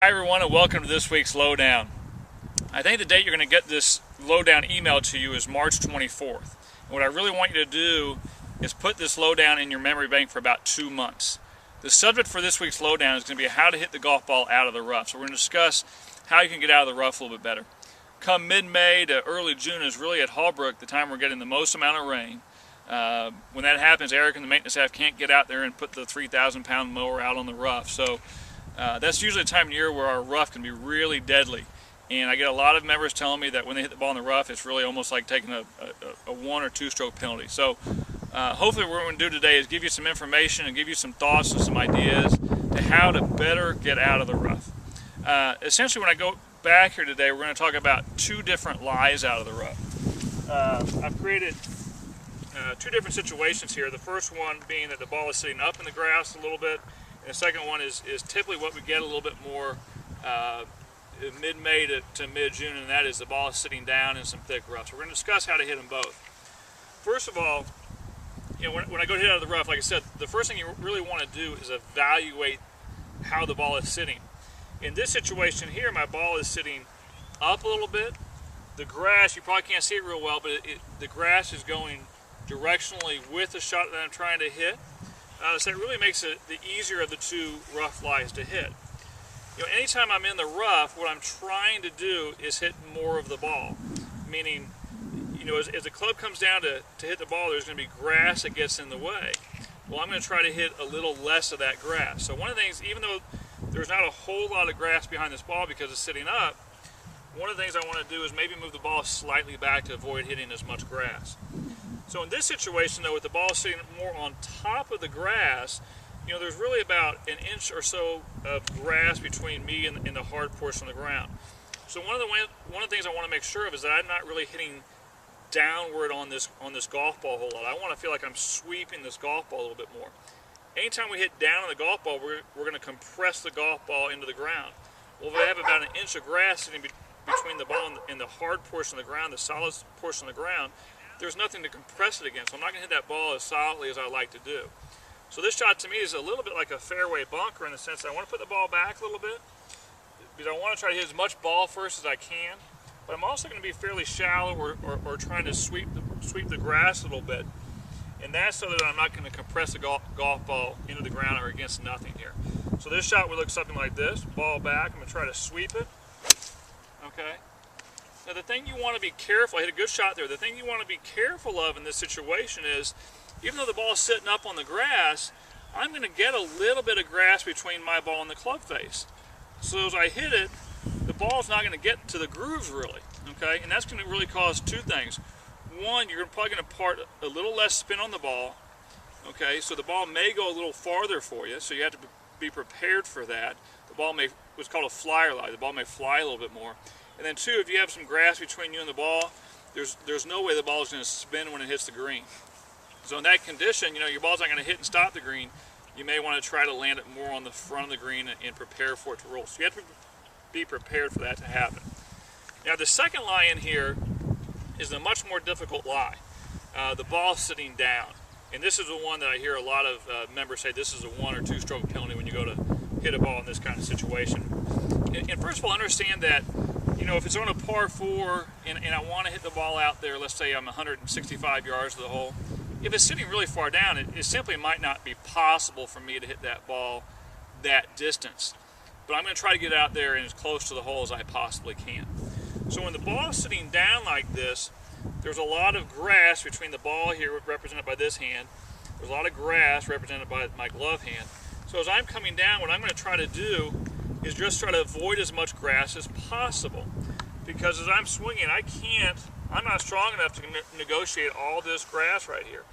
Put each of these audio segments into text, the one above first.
Hi everyone, and welcome to this week's Lowdown. I think the date you're going to get this Lowdown emailed to you is March 24th. And what I really want you to do is put this Lowdown in your memory bank for about 2 months. The subject for this week's Lowdown is going to be how to hit the golf ball out of the rough. So we're going to discuss how you can get out of the rough a little bit better. Come mid-May to early June is really at Hallbrook the time we're getting the most amount of rain. When that happens, Eric and the maintenance staff can't get out there and put the 3,000-pound mower out on the rough. So that's usually the time of year where our rough can be really deadly. And I get a lot of members telling me that when they hit the ball in the rough, it's really almost like taking a 1 or 2 stroke penalty. So hopefully what we're going to do today is give you some information and give you some thoughts and some ideas to how to better get out of the rough. Essentially, when I go back here today, we're going to talk about 2 different lies out of the rough. I've created 2 different situations here. The first one being that the ball is sitting up in the grass a little bit. And the second one is typically what we get a little bit more mid-May to mid-June, and that is the ball is sitting down in some thick rough. So we're going to discuss how to hit them both. First of all, when I go to hit out of the rough, like I said, the first thing you really want to do is evaluate how the ball is sitting. In this situation here, my ball is sitting up a little bit. The grass, you probably can't see it real well, but the grass is going directionally with the shot that I'm trying to hit. So it really makes it the easier of the 2 rough lies to hit. Anytime I'm in the rough, what I'm trying to do is hit more of the ball. Meaning, as the club comes down to hit the ball, there's going to be grass that gets in the way. Well, I'm going to try to hit a little less of that grass. So one of the things, even though there's not a whole lot of grass behind this ball because it's sitting up, one of the things I want to do is maybe move the ball slightly back to avoid hitting as much grass. So in this situation, though, with the ball sitting more on top of the grass, there's really about an inch or so of grass between me and the hard portion of the ground. So one of the things I want to make sure of is that I'm not really hitting downward on this golf ball a whole lot. I want to feel like I'm sweeping this golf ball a little bit more. Anytime we hit down on the golf ball, we're going to compress the golf ball into the ground. Well, if I have about an inch of grass sitting between the ball and the hard portion of the ground, the solid portion of the ground, there's nothing to compress it against. So I'm not going to hit that ball as solidly as I like to do. So this shot to me is a little bit like a fairway bunker in the sense that I want to put the ball back a little bit because I want to try to hit as much ball first as I can. But I'm also going to be fairly shallow or trying to sweep the grass a little bit. And that's so that I'm not going to compress the golf ball into the ground or against nothing here. So this shot would look something like this. Ball back. I'm going to try to sweep it. Okay. Now the thing you want to be careful, I hit a good shot there, the thing you want to be careful of in this situation is, even though the ball is sitting up on the grass, I'm going to get a little bit of grass between my ball and the club face. So as I hit it, the ball's not going to get to the grooves really, okay? And that's going to really cause 2 things. One, you're probably going to part a little less spin on the ball, okay? So the ball may go a little farther for you, so you have to be prepared for that. The ball may, what's called a flyer lie, the ball may fly a little bit more. And then 2, if you have some grass between you and the ball, there's no way the ball is going to spin when it hits the green. So in that condition, your ball's not going to hit and stop the green. You may want to try to land it more on the front of the green and prepare for it to roll. So you have to be prepared for that to happen. Now the second lie in here is a much more difficult lie. The ball sitting down. And this is the one that I hear a lot of members say this is a 1 or 2 stroke penalty when you go to hit a ball in this kind of situation. And first of all, understand that if it's on a par 4 and I want to hit the ball out there, let's say I'm 165 yards to the hole, if it's sitting really far down, it simply might not be possible for me to hit that ball that distance. But I'm going to try to get out there and as close to the hole as I possibly can. So when the ball is sitting down like this, there's a lot of grass between the ball here represented by this hand. There's a lot of grass represented by my glove hand. So as I'm coming down, what I'm going to try to do is just try to avoid as much grass as possible. Because as I'm swinging, I'm not strong enough to negotiate all this grass right here.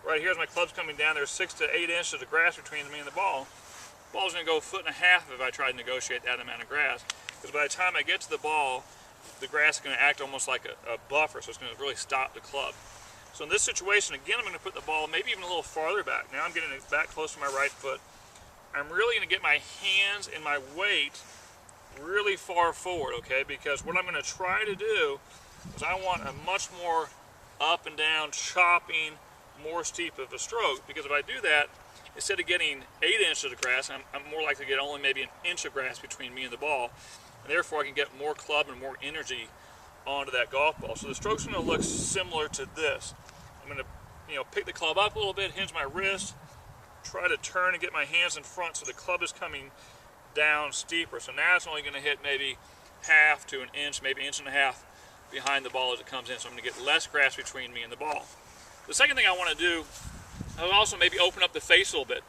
Right here as my club's coming down, there's 6 to 8 inches of grass between me and the ball. The ball's going to go 1.5 feet if I try to negotiate that amount of grass. Because by the time I get to the ball, the grass is going to act almost like a buffer, so it's going to really stop the club. So in this situation, again, I'm going to put the ball maybe even a little farther back. Now I'm getting it back close to my right foot. I'm really going to get my hands and my weight really far forward, okay? Because what I'm going to try to do is I want a much more up and down, chopping, more steep of a stroke. Because if I do that, instead of getting 8 inches of grass, I'm more likely to get only maybe an inch of grass between me and the ball, and therefore I can get more club and more energy onto that golf ball. So the stroke's going to look similar to this. I'm going to, pick the club up a little bit, hinge my wrist, try to turn and get my hands in front so the club is coming down steeper. So now it's only going to hit maybe half to an inch, maybe inch and a half behind the ball as it comes in. So I'm going to get less grass between me and the ball. The second thing I want to do, I'll also maybe open up the face a little bit.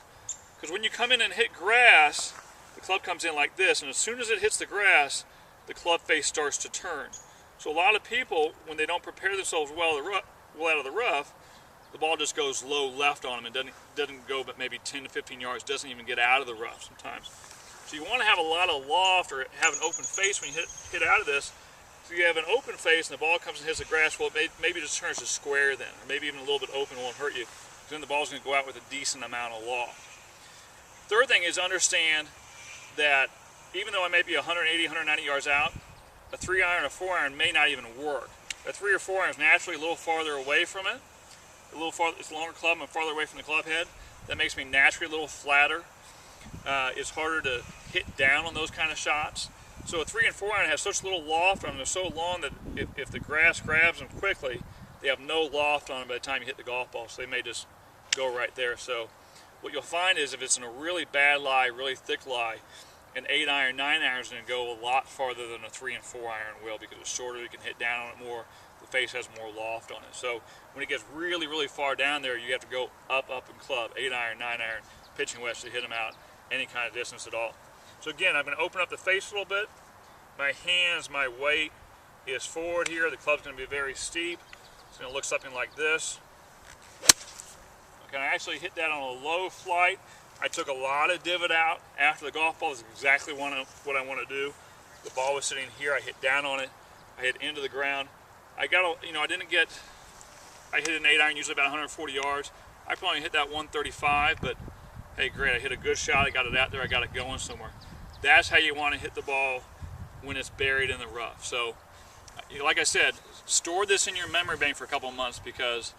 Because when you come in and hit grass, the club comes in like this, and as soon as it hits the grass, the club face starts to turn. So a lot of people, when they don't prepare themselves well out of the rough, the ball just goes low left on them and doesn't go but maybe 10 to 15 yards, doesn't even get out of the rough sometimes. So you want to have a lot of loft or have an open face when you hit out of this. So you have an open face and the ball comes and hits the grass, well, maybe it just turns to square then, or maybe even a little bit open won't hurt you. Then the ball's going to go out with a decent amount of loft. Third thing is understand that even though I may be 180, 190 yards out, a 3-iron or a 4-iron may not even work. A 3 or 4 iron is naturally a little farther away from it. It's a longer club and farther away from the club head. That makes me naturally a little flatter. It's harder to hit down on those kind of shots. So a 3 and 4 iron has such little loft on them. They're so long that if the grass grabs them quickly, they have no loft on them by the time you hit the golf ball. So they may just go right there. So what you'll find is if it's in a really bad lie, really thick lie, an 8-iron, 9-iron is going to go a lot farther than a 3 and 4 iron will because it's shorter, you can hit down on it more, the face has more loft on it. So when it gets really, really far down there, you have to go up and club, 8-iron, 9-iron, pitching wedge to hit them out any kind of distance at all. So again, I'm going to open up the face a little bit. My hands, my weight is forward here. The club's going to be very steep. It's going to look something like this. Okay, I actually hit that on a low flight. I took a lot of divot out after the golf ball. Is exactly what I want to do. The ball was sitting here. I hit down on it. I hit into the ground. I hit an 8-iron, usually about 140 yards. I probably hit that 135, but hey, great. I hit a good shot. I got it out there. I got it going somewhere. That's how you want to hit the ball when it's buried in the rough. So, like I said, store this in your memory bank for a couple of months because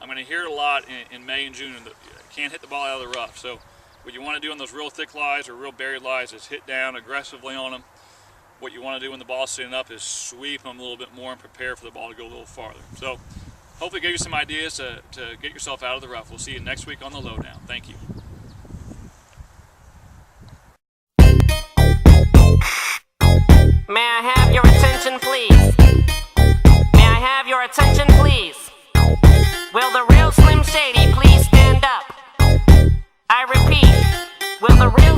I'm going to hear it a lot in May and June. I can't hit the ball out of the rough. So what you want to do on those real thick lies or real buried lies is hit down aggressively on them. What you want to do when the ball's sitting up is sweep them a little bit more and prepare for the ball to go a little farther. So hopefully give you some ideas to get yourself out of the rough. We'll see you next week on the Lowdown. Thank you. May I have your attention, please? May I have your attention, please? Will the real Slim Shady please stand up? I repeat, will the real